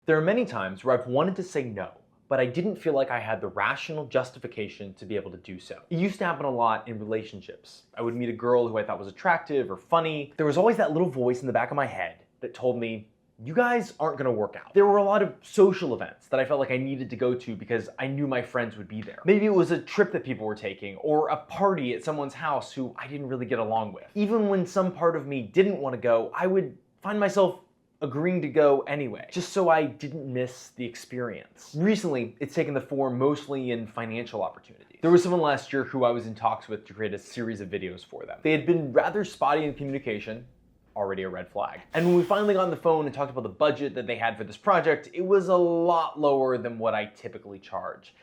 There are many times where I've wanted to say no, but I didn't feel like I had the rational justification to be able to do so. It used to happen a lot in relationships. I would meet a girl who I thought was attractive or funny. There was always that little voice in the back of my head that told me, you guys aren't gonna work out. There were a lot of social events that I felt like I needed to go to because I knew my friends would be there. Maybe it was a trip that people were taking or a party at someone's house who I didn't really get along with. Even when some part of me didn't want to go, I would find myself agreeing to go anyway, just so I didn't miss the experience. Recently, it's taken the form mostly in financial opportunities. There was someone last year who I was in talks with to create a series of videos for them. They had been rather spotty in communication, already a red flag. And when we finally got on the phone and talked about the budget that they had for this project, it was a lot lower than what I typically charge.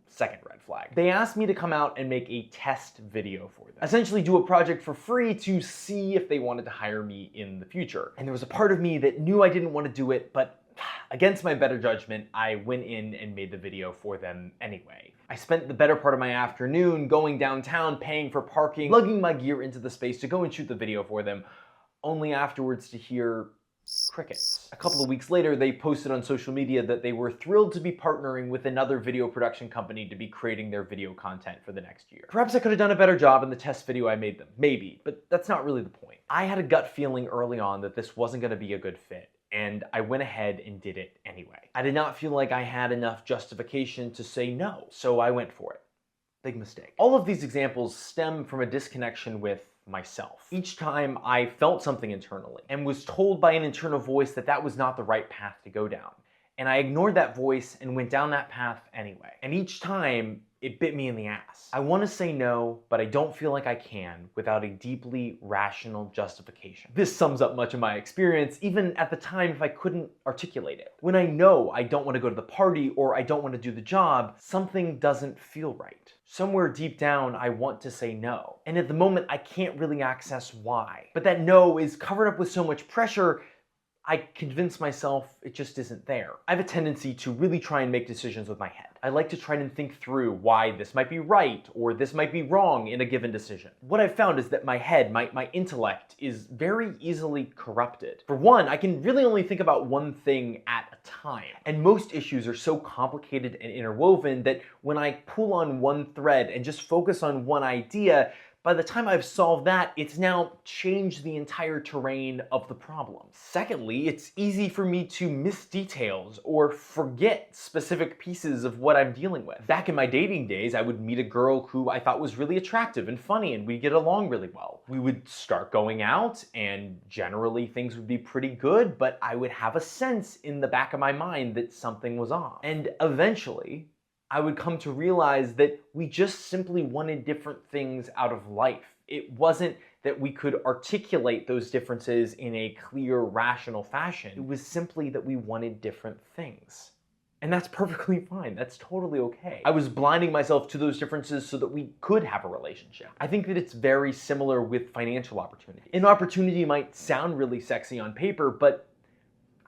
Second red flag. They asked me to come out and make a test video for them. Essentially do a project for free to see if they wanted to hire me in the future. And there was a part of me that knew I didn't want to do it, but against my better judgment, I went in and made the video for them anyway. I spent the better part of my afternoon going downtown, paying for parking, lugging my gear into the space to go and shoot the video for them, only afterwards to hear crickets. A couple of weeks later, they posted on social media that they were thrilled to be partnering with another video production company to be creating their video content for the next year. Perhaps I could have done a better job in the test video I made them, maybe, but that's not really the point. I had a gut feeling early on that this wasn't gonna be a good fit, and I went ahead and did it anyway. I did not feel like I had enough justification to say no, so I went for it. Big mistake. All of these examples stem from a disconnection with myself. Each time I felt something internally and was told by an internal voice that that was not the right path to go down. And I ignored that voice and went down that path anyway. And each time, it bit me in the ass. I want to say no, but I don't feel like I can without a deeply rational justification. This sums up much of my experience, even at the time if I couldn't articulate it. When I know I don't want to go to the party or I don't want to do the job, something doesn't feel right. Somewhere deep down, I want to say no. And at the moment, I can't really access why. But that no is covered up with so much pressure, I convince myself it just isn't there. I have a tendency to really try and make decisions with my head. I like to try and think through why this might be right or this might be wrong in a given decision. What I've found is that my head, my intellect, is very easily corrupted. For one, I can really only think about one thing at a time. And most issues are so complicated and interwoven that when I pull on one thread and just focus on one idea, by the time I've solved that, it's now changed the entire terrain of the problem. Secondly, it's easy for me to miss details or forget specific pieces of what I'm dealing with. Back in my dating days, I would meet a girl who I thought was really attractive and funny, and we'd get along really well. We would start going out, and generally things would be pretty good, but I would have a sense in the back of my mind that something was off. And eventually, I would come to realize that we just simply wanted different things out of life. It wasn't that we could articulate those differences in a clear, rational fashion. It was simply that we wanted different things. And that's perfectly fine. That's totally okay. I was blinding myself to those differences so that we could have a relationship. I think that it's very similar with financial opportunity. An opportunity might sound really sexy on paper, but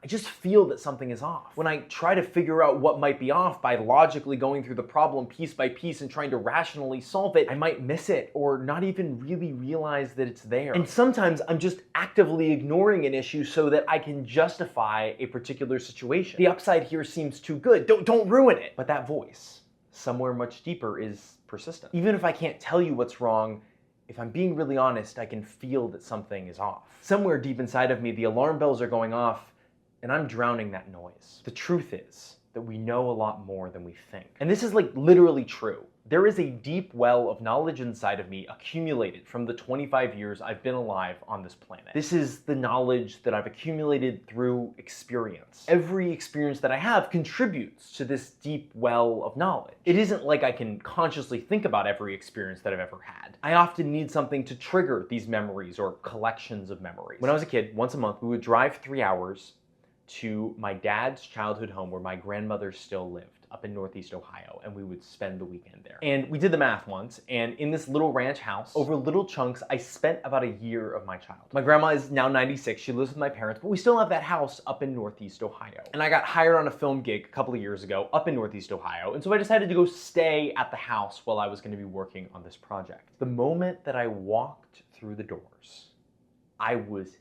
I just feel that something is off. When I try to figure out what might be off by logically going through the problem piece by piece and trying to rationally solve it, I might miss it or not even really realize that it's there. And sometimes I'm just actively ignoring an issue so that I can justify a particular situation. The upside here seems too good. Don't ruin it. But that voice, somewhere much deeper, is persistent. Even if I can't tell you what's wrong, if I'm being really honest, I can feel that something is off. Somewhere deep inside of me, the alarm bells are going off, and I'm drowning that noise. The truth is that we know a lot more than we think. And this is like literally true. There is a deep well of knowledge inside of me accumulated from the 25 years I've been alive on this planet. This is the knowledge that I've accumulated through experience. Every experience that I have contributes to this deep well of knowledge. It isn't like I can consciously think about every experience that I've ever had. I often need something to trigger these memories or collections of memories. When I was a kid, once a month, we would drive 3 hours to my dad's childhood home where my grandmother still lived up in Northeast Ohio, and we would spend the weekend there. And we did the math once, and in this little ranch house, over little chunks, I spent about a year of my childhood. My grandma is now 96, she lives with my parents, but we still have that house up in Northeast Ohio. And I got hired on a film gig a couple of years ago up in Northeast Ohio, and so I decided to go stay at the house while I was gonna be working on this project. The moment that I walked through the doors, I was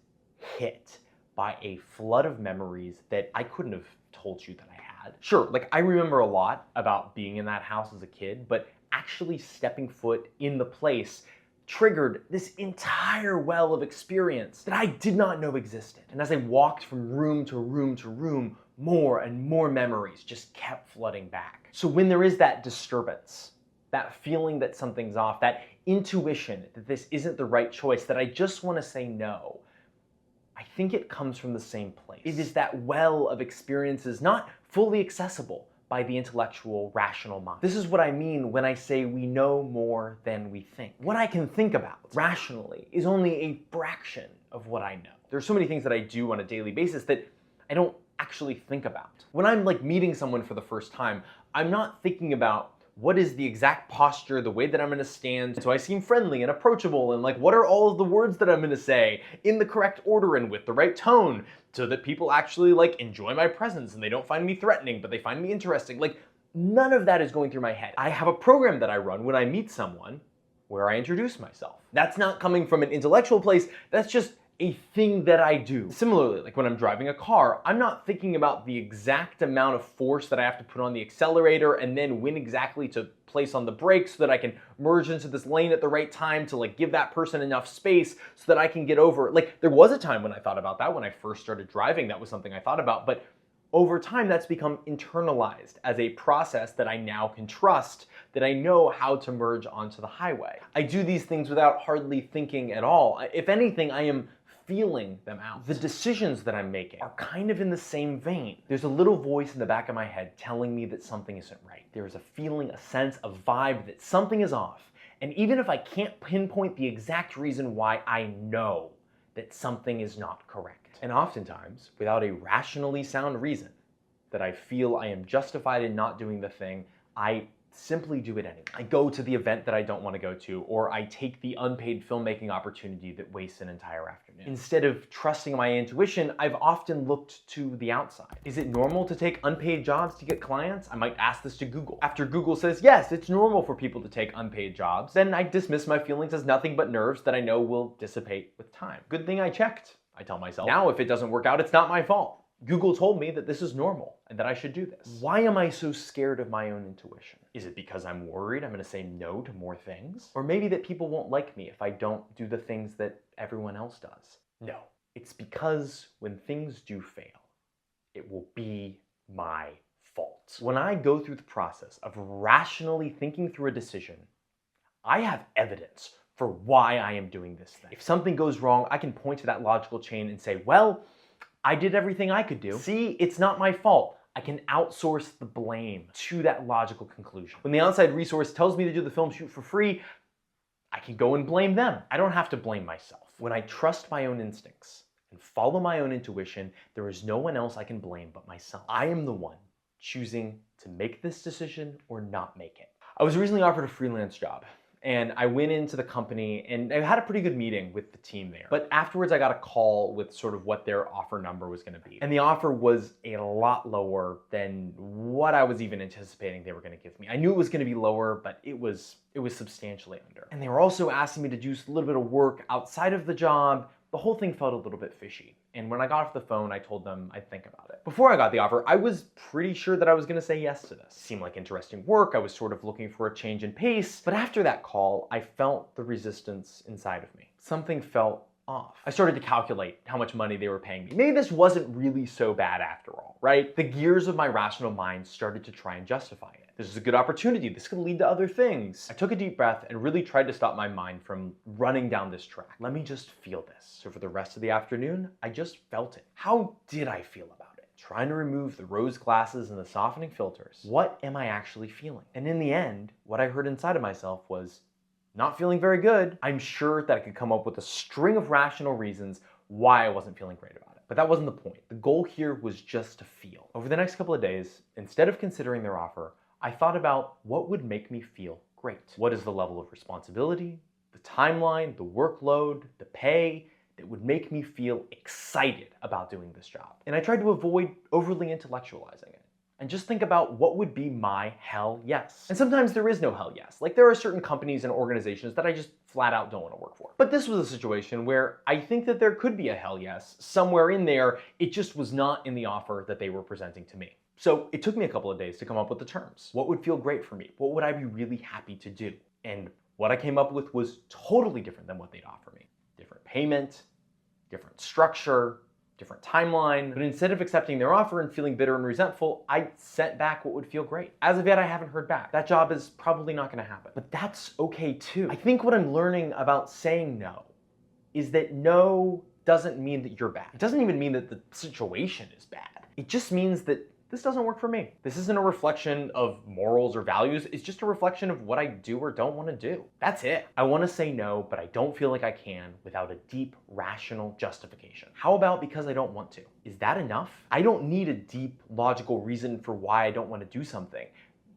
hit by a flood of memories that I couldn't have told you that I had. Sure, like I remember a lot about being in that house as a kid, but actually stepping foot in the place triggered this entire well of experience that I did not know existed. And as I walked from room to room to room, more and more memories just kept flooding back. So when there is that disturbance, that feeling that something's off, that intuition that this isn't the right choice, that I just want to say no, I think it comes from the same place. It is that well of experiences not fully accessible by the intellectual, rational mind. This is what I mean when I say we know more than we think. What I can think about rationally is only a fraction of what I know. There are so many things that I do on a daily basis that I don't actually think about. When I'm like meeting someone for the first time, I'm not thinking about what is the exact posture, the way that I'm gonna stand, so I seem friendly and approachable, and like what are all of the words that I'm gonna say in the correct order and with the right tone, so that people actually like enjoy my presence and they don't find me threatening, but they find me interesting. Like none of that is going through my head. I have a program that I run when I meet someone where I introduce myself. That's not coming from an intellectual place, that's just a thing that I do. Similarly, like when I'm driving a car, I'm not thinking about the exact amount of force that I have to put on the accelerator and then when exactly to place on the brakes so that I can merge into this lane at the right time to like give that person enough space so that I can get over. Like there was a time when I thought about that when I first started driving, that was something I thought about, but over time that's become internalized as a process that I now can trust, that I know how to merge onto the highway. I do these things without hardly thinking at all. If anything, I am feeling them out. The decisions that I'm making are kind of in the same vein. There's a little voice in the back of my head telling me that something isn't right. There's a feeling, a sense, a vibe that something is off. And even if I can't pinpoint the exact reason why, I know that something is not correct. And oftentimes, without a rationally sound reason that I feel I am justified in not doing the thing, I simply do it anyway. I go to the event that I don't want to go to, or I take the unpaid filmmaking opportunity that wastes an entire afternoon. Instead of trusting my intuition, I've often looked to the outside. Is it normal to take unpaid jobs to get clients? I might ask this to Google. After Google says, yes, it's normal for people to take unpaid jobs, then I dismiss my feelings as nothing but nerves that I know will dissipate with time. Good thing I checked, I tell myself. Now, if it doesn't work out, it's not my fault. Google told me that this is normal and that I should do this. Why am I so scared of my own intuition? Is it because I'm worried I'm gonna say no to more things? Or maybe that people won't like me if I don't do the things that everyone else does? No, it's because when things do fail, it will be my fault. When I go through the process of rationally thinking through a decision, I have evidence for why I am doing this thing. If something goes wrong, I can point to that logical chain and say, well, I did everything I could do. See, it's not my fault. I can outsource the blame to that logical conclusion. When the outside resource tells me to do the film shoot for free, I can go and blame them. I don't have to blame myself. When I trust my own instincts and follow my own intuition, there is no one else I can blame but myself. I am the one choosing to make this decision or not make it. I was recently offered a freelance job. And I went into the company and I had a pretty good meeting with the team there. But afterwards I got a call with sort of what their offer number was gonna be. And the offer was a lot lower than what I was even anticipating they were gonna give me. I knew it was gonna be lower, but it was substantially under. And they were also asking me to do a little bit of work outside of the job. The whole thing felt a little bit fishy. And when I got off the phone, I told them I'd think about it. Before I got the offer, I was pretty sure that I was gonna say yes to this. It seemed like interesting work. I was sort of looking for a change in pace. But after that call, I felt the resistance inside of me. Something felt off. I started to calculate how much money they were paying me. Maybe this wasn't really so bad after all, right? The gears of my rational mind started to try and justify it. This is a good opportunity. This could lead to other things. I took a deep breath and really tried to stop my mind from running down this track. Let me just feel this. So for the rest of the afternoon, I just felt it. How did I feel about it? Trying to remove the rose glasses and the softening filters. What am I actually feeling? And in the end, what I heard inside of myself was, not feeling very good. I'm sure that I could come up with a string of rational reasons why I wasn't feeling great about it. But that wasn't the point. The goal here was just to feel. Over the next couple of days, instead of considering their offer, I thought about what would make me feel great. What is the level of responsibility, the timeline, the workload, the pay that would make me feel excited about doing this job? And I tried to avoid overly intellectualizing it. and just think about what would be my hell yes. And sometimes there is no hell yes. Like there are certain companies and organizations that I just flat out don't want to work for. But this was a situation where I think that there could be a hell yes somewhere in there. It just was not in the offer that they were presenting to me. So it took me a couple of days to come up with the terms. What would feel great for me? What would I be really happy to do? And what I came up with was totally different than what they'd offer me. Different payment, different structure, different timeline. But instead of accepting their offer and feeling bitter and resentful, I sent back what would feel great. As of yet, I haven't heard back. That job is probably not gonna happen. But that's okay too. I think what I'm learning about saying no is that no doesn't mean that you're bad. It doesn't even mean that the situation is bad. It just means that this doesn't work for me. This isn't a reflection of morals or values. It's just a reflection of what I do or don't want to do. That's it. I want to say no, but I don't feel like I can without a deep, rational justification. How about because I don't want to? Is that enough? I don't need a deep, logical reason for why I don't want to do something.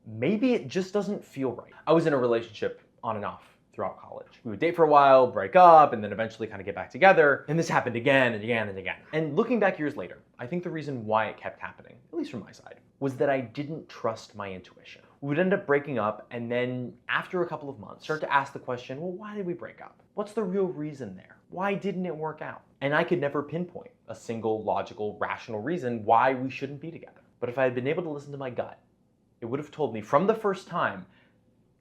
Maybe it just doesn't feel right. I was in a relationship on and off throughout college. We would date for a while, break up, and then eventually kind of get back together. And this happened again and again and again. And looking back years later, I think the reason why it kept happening, at least from my side, was that I didn't trust my intuition. We would end up breaking up, and then after a couple of months, start to ask the question, well, why did we break up? What's the real reason there? Why didn't it work out? And I could never pinpoint a single logical, rational reason why we shouldn't be together. But if I had been able to listen to my gut, it would have told me from the first time,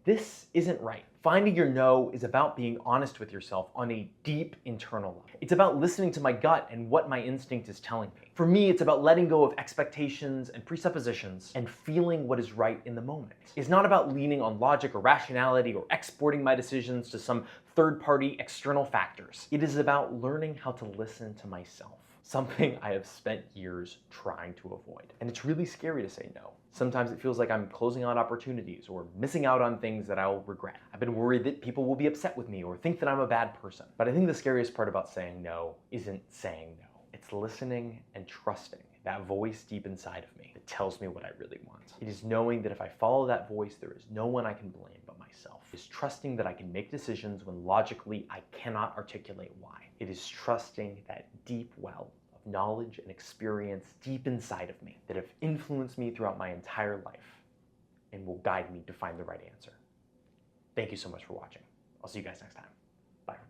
this isn't right. Finding your no is about being honest with yourself on a deep internal level. It's about listening to my gut and what my instinct is telling me. For me, it's about letting go of expectations and presuppositions and feeling what is right in the moment. It's not about leaning on logic or rationality or exporting my decisions to some third-party external factors. It is about learning how to listen to myself. Something I have spent years trying to avoid. And it's really scary to say no. Sometimes it feels like I'm closing out opportunities or missing out on things that I'll regret. I've been worried that people will be upset with me or think that I'm a bad person. But I think the scariest part about saying no isn't saying no. It's listening and trusting that voice deep inside of me that tells me what I really want. It is knowing that if I follow that voice, there is no one I can blame but myself. It is trusting that I can make decisions when logically I cannot articulate why. It is trusting that deep well of knowledge and experience deep inside of me that have influenced me throughout my entire life and will guide me to find the right answer. Thank you so much for watching. I'll see you guys next time. Bye, everybody.